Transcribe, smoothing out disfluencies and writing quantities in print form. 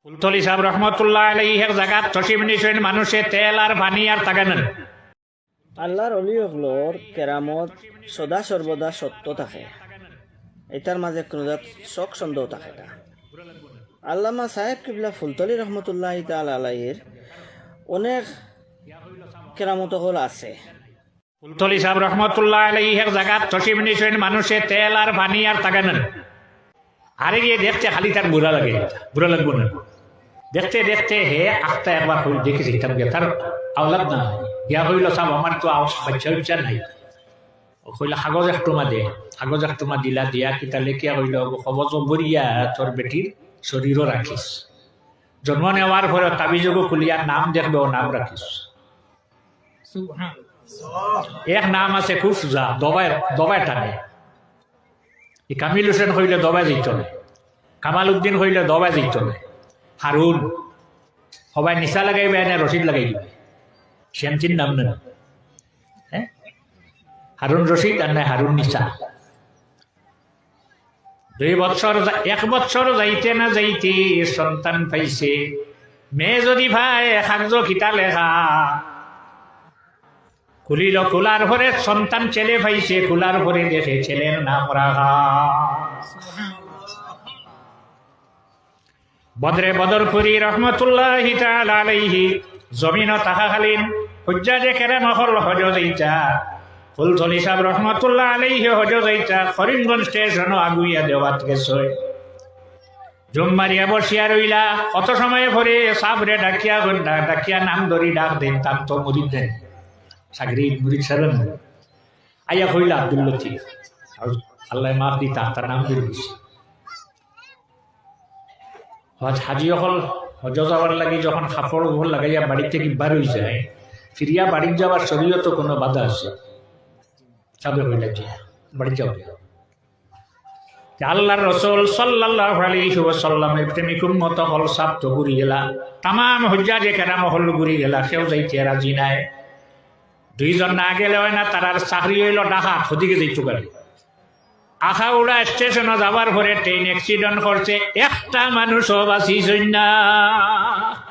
ফুলতলি সাহেব রহমতুল্লাহ আলাইহির জায়গাত তসিম নিছেন মানুষে তেল আর পানি আর তাগানেন। আল্লাহর অলিয়গুলোর কেরামত সদা সর্বদা সত্য থাকে, এটার মাঝে কোনো জাত শক সন্দেহ থাকে না। আল্লামা সাহেব কিবলা ফুলতলি রহমতুল্লাহ তাআলা আলাইহির অনেক কেরামত হল আছে। ফুলতলি সাহেব রহমতুল্লাহ আলাইহির জায়গাত তসিম নিছেন মানুষে তেল আর পানি আর তাগানেন। আরে গিয়ে দেখতে খালি তার বুড়া লাগে, বুড়া লাগবো না। দেখতে দেখতে হে আখটা একবার হইল দেখেছি তার আওলাদ না ইয়া হইল সব আমার তো বাচ্চা উচ্চা নাই। কইলা কাগজ একটুমা দে, কাগজ একটুমা দিলা দিয়া কিতা লেখিয়া হইল খবজ বরিয়া তোর বেটির শরীরও রাখিস, জন্ম নেওয়ার পরে তাবিজগো খুলিয়া নাম দেখবে ও নাম রাখিস। এক নাম আছে খুব সুজা, দবায় টানে। কামিল হোসেন হইলে দবায় যেত না, কামাল উদ্দিন হইলে দবায় যেত না। হারুন সবাই নিশা লাগাইবে এনে রশিদ লাগাই দিবে, শ্যামচির নাম নেন। হ্যাঁ, হারুন রশিদ আর নাই হারুন নিশা। 2 বছর 1 বছর যাইতে না যাইতে সন্তান পাইছে। মেয়ে যদি ভাই খাগজ খিতা লেখা খুলিল, খোলার পরে সন্তান ছেলে পাইছে, খোলার পরে দেখে ছেলের নাম রাখা। বদরে বদরপুরি রহমতুল্লাহি তাআলা আলাইহি জমিন তাহাখালীন হুজ্জাজে কেরাম হল হজ যাইতা। ফুলতলি সাহেব রহমতুল্লাহ আলাইহি হজ যাইতা করিমগঞ্জ স্টেশন আগুইয়া দেওয়াত গেছে। জুম্মারিয়া বসিয়া রইলা, কত সময় পরে সাবরে ডাকিয়া নাম ধরি ডাক দেন, তার তো মুরিদ দেন, সাগরি মুরিদ সারেন। আইয়া কইলা আব্দুল লতিফ, আল্লাহ মাফ দিতা, তার নাম ধরে দিছে। হাজি হল হজ যাওয়ার লাগে যখন কাপড় উপর লাগাইয়া বাড়ি থেকে বার হয়ে যায়, ফিরিয়া বাড়ি যাওয়ার শরীয়ত কোনো বাধা আছে? সাবে হইলা যে বাড়ি যাও। আল্লাহর রাসূল সাল্লাল্লাহু আলাইহি ওয়াসাল্লামের প্রেমিক উম্মত হল সব তো ঘুরি গেলা, তামাম হুজ্জাজে কেরাম হল ঘুরি গেলা, কেউ যাইতে রাজি নাই। 2 জন না গেলে হয় না, তার চাকরি হইল ডাকাত, ওদিকে যাইতো গাড়ি। আখাউড়া স্টেশনে যাবার পরে ট্রেন অ্যাক্সিডেন্ট করছে, একটা মানুষও বাঁচিছেন না।